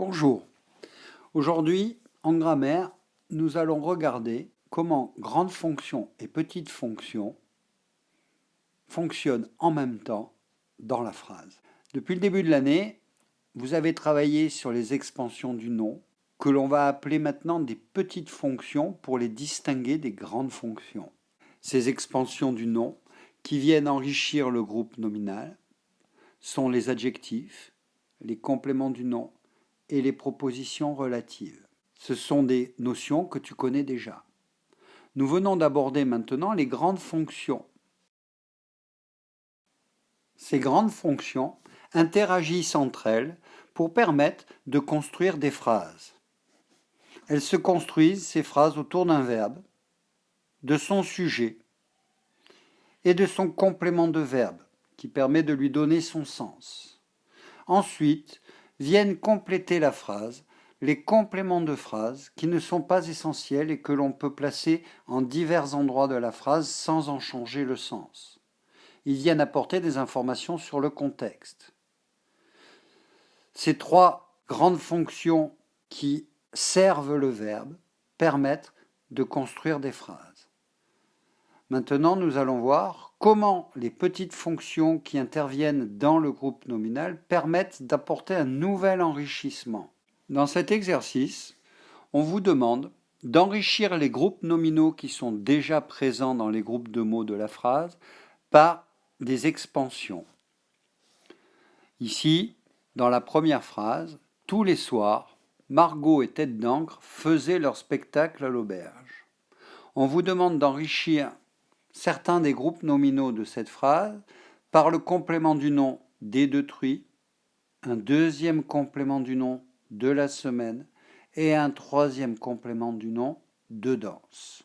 Bonjour. Aujourd'hui, en grammaire, nous allons regarder comment grandes fonctions et petites fonctions fonctionnent en même temps dans la phrase. Depuis le début de l'année, vous avez travaillé sur les expansions du nom, que l'on va appeler maintenant des petites fonctions pour les distinguer des grandes fonctions. Ces expansions du nom, qui viennent enrichir le groupe nominal, sont les adjectifs, les compléments du nom et les propositions relatives. Ce sont des notions que tu connais déjà. Nous venons d'aborder maintenant les grandes fonctions. Ces grandes fonctions interagissent entre elles pour permettre de construire des phrases. Elles se construisent, ces phrases, autour d'un verbe, de son sujet et de son complément de verbe, qui permet de lui donner son sens. Ensuite, viennent compléter la phrase les compléments de phrase qui ne sont pas essentiels et que l'on peut placer en divers endroits de la phrase sans en changer le sens. Ils viennent apporter des informations sur le contexte. Ces trois grandes fonctions qui servent le verbe permettent de construire des phrases. Maintenant, nous allons voir comment les petites fonctions qui interviennent dans le groupe nominal permettent d'apporter un nouvel enrichissement. Dans cet exercice, on vous demande d'enrichir les groupes nominaux qui sont déjà présents dans les groupes de mots de la phrase par des expansions. Ici, dans la première phrase, tous les soirs, Margot et Tête d'encre faisaient leur spectacle à l'auberge. On vous demande d'enrichir certains des groupes nominaux de cette phrase par le complément du nom des deux truies, un deuxième complément du nom de la semaine et un troisième complément du nom de danse.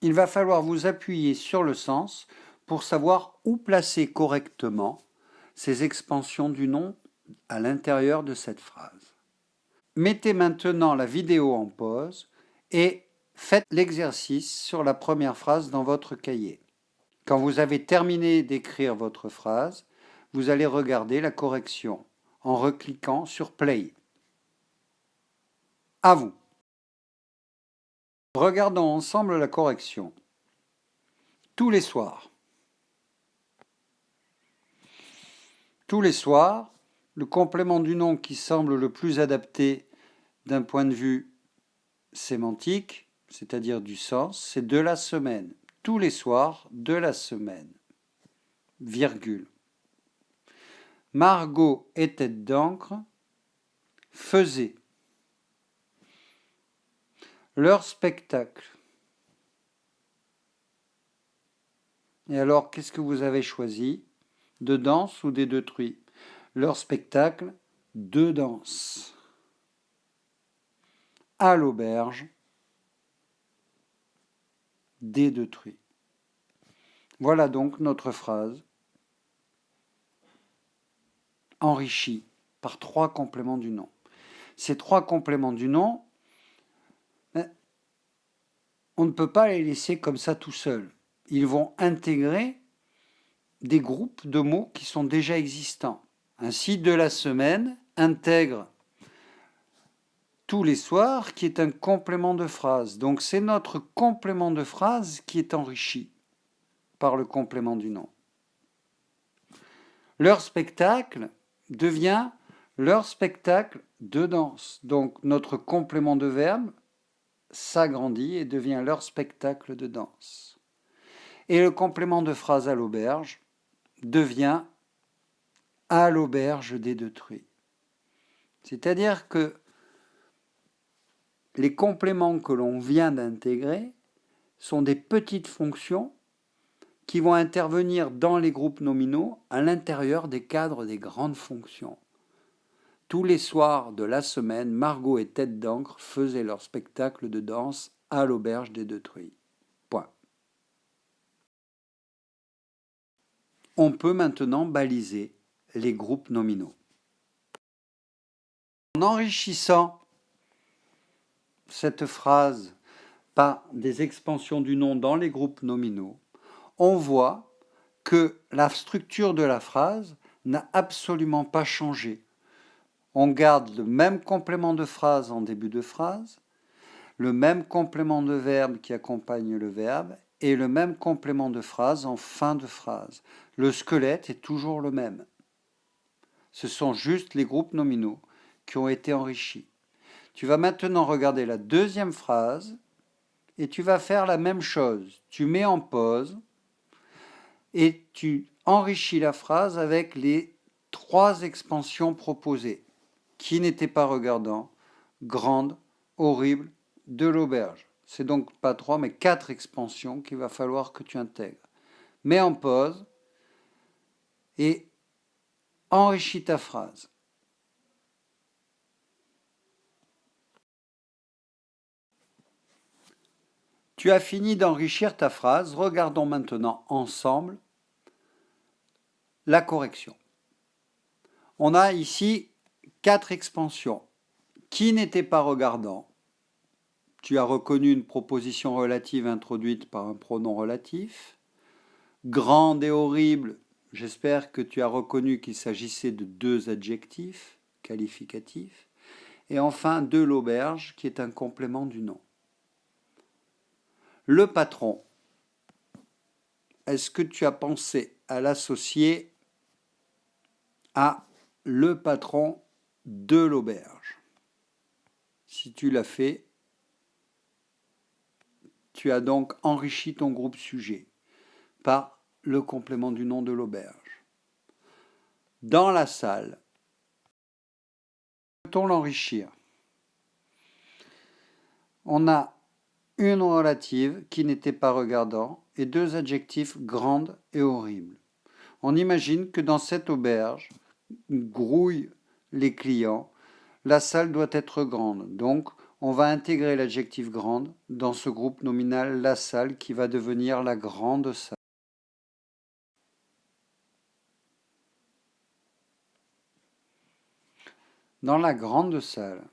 Il va falloir vous appuyer sur le sens pour savoir où placer correctement ces expansions du nom à l'intérieur de cette phrase. Mettez maintenant la vidéo en pause et faites l'exercice sur la première phrase dans votre cahier. Quand vous avez terminé d'écrire votre phrase, vous allez regarder la correction en recliquant sur Play. À vous. Regardons ensemble la correction. Tous les soirs. Tous les soirs, le complément du nom qui semble le plus adapté d'un point de vue sémantique, c'est-à-dire du sens, c'est de la semaine. Tous les soirs de la semaine. Virgule. Margot et Tête d'encre faisaient leur spectacle. Et alors, qu'est-ce que vous avez choisi? De danse ou des deux truies? Leur spectacle de danse. À l'auberge des deux truies. Voilà donc notre phrase enrichie par trois compléments du nom. Ces trois compléments du nom, on ne peut pas les laisser comme ça tout seuls. Ils vont intégrer des groupes de mots qui sont déjà existants. Ainsi, de la semaine intègre tous les soirs, qui est un complément de phrase. Donc c'est notre complément de phrase qui est enrichi par le complément du nom. Leur spectacle devient leur spectacle de danse. Donc notre complément de verbe s'agrandit et devient leur spectacle de danse. Et le complément de phrase à l'auberge devient à l'auberge des deux truies. C'est-à-dire que les compléments que l'on vient d'intégrer sont des petites fonctions qui vont intervenir dans les groupes nominaux à l'intérieur des cadres des grandes fonctions. Tous les soirs de la semaine, Margot et Tête d'encre faisaient leur spectacle de danse à l'auberge des deux truies. Point. On peut maintenant baliser les groupes nominaux. En enrichissant cette phrase par des expansions du nom dans les groupes nominaux, on voit que la structure de la phrase n'a absolument pas changé. On garde le même complément de phrase en début de phrase, le même complément de verbe qui accompagne le verbe et le même complément de phrase en fin de phrase. Le squelette est toujours le même. Ce sont juste les groupes nominaux qui ont été enrichis. Tu vas maintenant regarder la deuxième phrase et tu vas faire la même chose. Tu mets en pause et tu enrichis la phrase avec les 3 expansions proposées. Qui n'était pas regardant, grande, horrible, de l'auberge. C'est donc pas 3 mais 4 expansions qu'il va falloir que tu intègres. Mets en pause et enrichis ta phrase. Tu as fini d'enrichir ta phrase. Regardons maintenant ensemble la correction. On a ici 4 expansions. Qui n'était pas regardant? Tu as reconnu une proposition relative introduite par un pronom relatif. Grande et horrible, j'espère que tu as reconnu qu'il s'agissait de 2 adjectifs qualificatifs. Et enfin, de l'auberge, qui est un complément du nom. Le patron, est-ce que tu as pensé à l'associer à le patron de l'auberge? Si tu l'as fait, tu as donc enrichi ton groupe sujet par le complément du nom de l'auberge. Dans la salle, peut-on l'enrichir? On a une relative qui n'était pas regardant et 2 adjectifs grande et horrible. On imagine que dans cette auberge grouillent les clients, la salle doit être grande. Donc, on va intégrer l'adjectif grande dans ce groupe nominal la salle qui va devenir la grande salle. Dans la grande salle,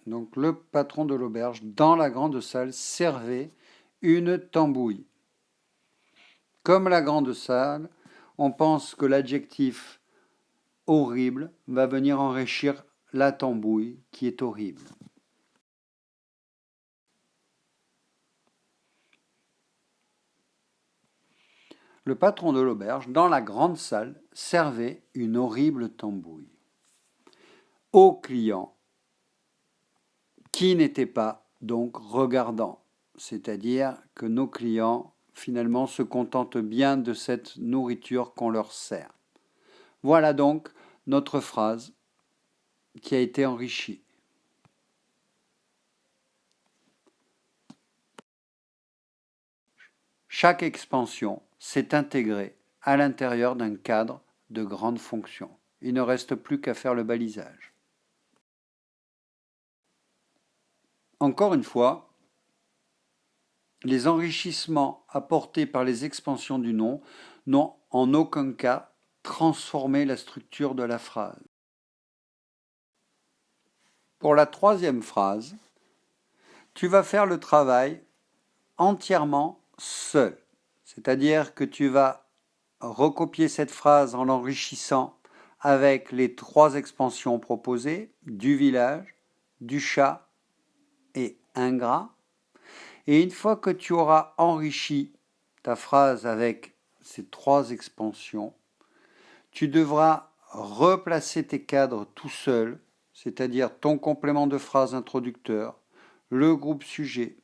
donc le patron de l'auberge, dans la grande salle, servait une tambouille. Comme la grande salle, on pense que l'adjectif horrible va venir enrichir la tambouille qui est horrible. Le patron de l'auberge, dans la grande salle, servait une horrible tambouille aux clients qui n'étaient pas donc regardants, c'est-à-dire que nos clients finalement se contentent bien de cette nourriture qu'on leur sert. Voilà donc notre phrase qui a été enrichie. Chaque expansion s'est intégrée à l'intérieur d'un cadre de grande fonction. Il ne reste plus qu'à faire le balisage. Encore une fois, les enrichissements apportés par les expansions du nom n'ont en aucun cas transformé la structure de la phrase. Pour la troisième phrase, tu vas faire le travail entièrement seul. C'est-à-dire que tu vas recopier cette phrase en l'enrichissant avec les 3 expansions proposées, du village, du chat et ingrat. Et une fois que tu auras enrichi ta phrase avec ces 3 expansions, tu devras replacer tes cadres tout seul, c'est-à-dire ton complément de phrase introducteur, le groupe sujet,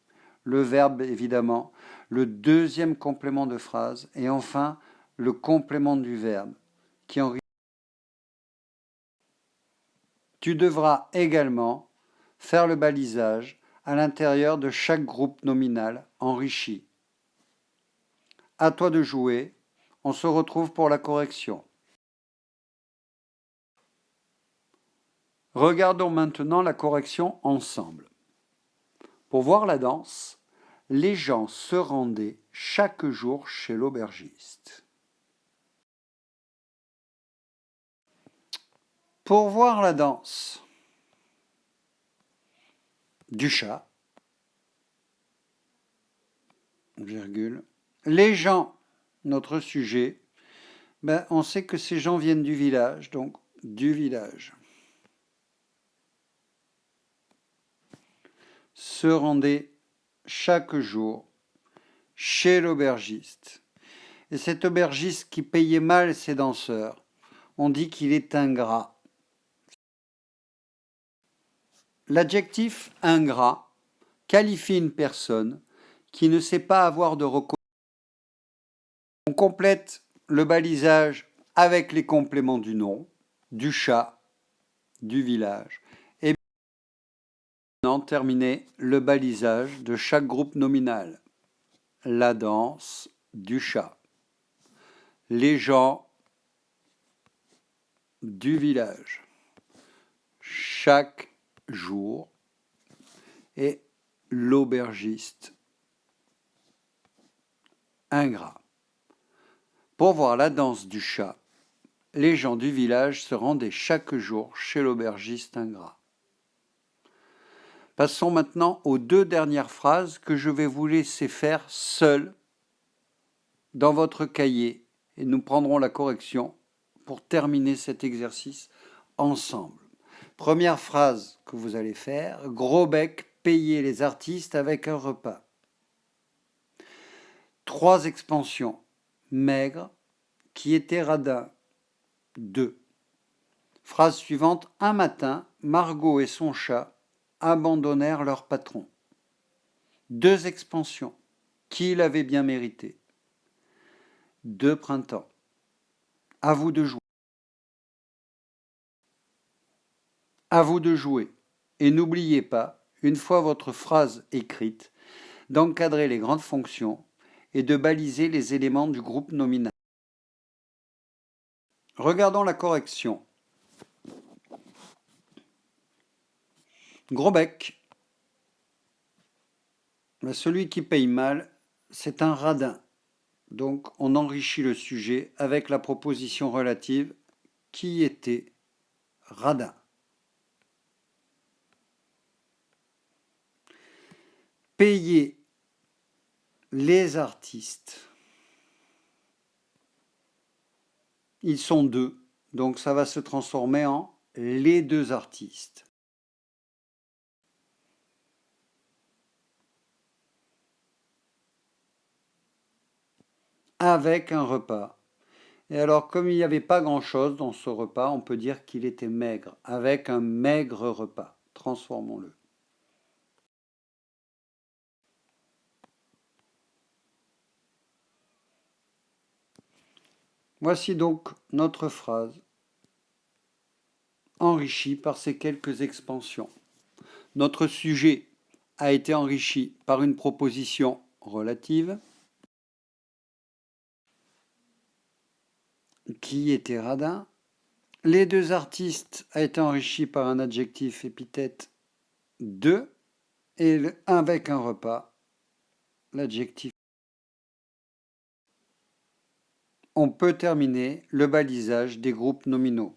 le verbe évidemment, le deuxième complément de phrase et enfin le complément du verbe qui enrichit. Tu devras également faire le balisage à l'intérieur de chaque groupe nominal enrichi. À toi de jouer, on se retrouve pour la correction. Regardons maintenant la correction ensemble. Pour voir la danse, les gens se rendaient chaque jour chez l'aubergiste. Pour voir la danse du chat, virgule, les gens, notre sujet, on sait que ces gens viennent du village, donc du village se rendaient chaque jour chez l'aubergiste. Et cet aubergiste qui payait mal ses danseurs, on dit qu'il est ingrat. L'adjectif ingrat qualifie une personne qui ne sait pas avoir de reconnaissance. On complète le balisage avec les compléments du nom, du chat, du village. Et maintenant, terminer le balisage de chaque groupe nominal. La danse du chat. Les gens du village. Chaque jour. Et l'aubergiste ingrat. Pour voir la danse du chat, les gens du village se rendaient chaque jour chez l'aubergiste ingrat. Passons maintenant aux 2 dernières phrases que je vais vous laisser faire seules dans votre cahier et nous prendrons la correction pour terminer cet exercice ensemble. Première phrase que vous allez faire, Grosbec payait les artistes avec un repas. 3 expansions, maigre, qui était radin. 2. Phrase suivante, un matin, Margot et son chat abandonnèrent leur patron. 2 expansions, qui l'avait bien mérité. 2 printemps. À vous de jouer. À vous de jouer. Et n'oubliez pas, une fois votre phrase écrite, d'encadrer les grandes fonctions et de baliser les éléments du groupe nominal. Regardons la correction. Grosbec, celui qui paye mal, c'est un radin. Donc on enrichit le sujet avec la proposition relative qui était radin. Payer les artistes. Ils sont 2, donc ça va se transformer en les 2 artistes. Avec un repas. Et alors, comme il n'y avait pas grand-chose dans ce repas, on peut dire qu'il était maigre, avec un maigre repas. Transformons-le. Voici donc notre phrase, enrichie par ces quelques expansions. Notre sujet a été enrichi par une proposition relative, qui était radin. Les 2 artistes a été enrichi par un adjectif épithète de, et avec un repas, l'adjectif. On peut terminer le balisage des groupes nominaux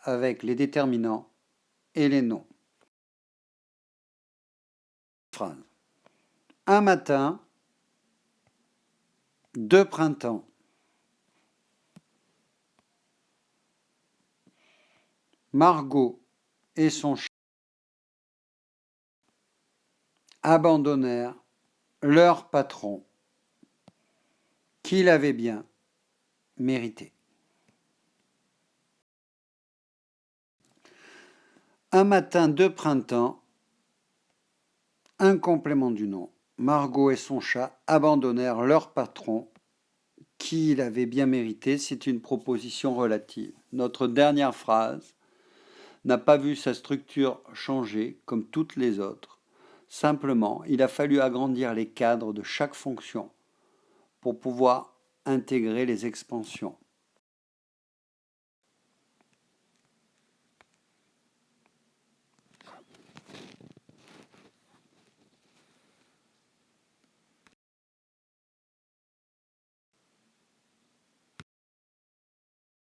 avec les déterminants et les noms. Phrase. Un matin, 2 printemps. Margot et son chien abandonnèrent leur patron, qu'il avait bien mérité. Un matin de printemps, un complément du nom. Margot et son chat abandonnèrent leur patron, qu'il avait bien mérité. C'est une proposition relative. Notre dernière phrase n'a pas vu sa structure changer comme toutes les autres. Simplement, il a fallu agrandir les cadres de chaque fonction pour pouvoir intégrer les expansions.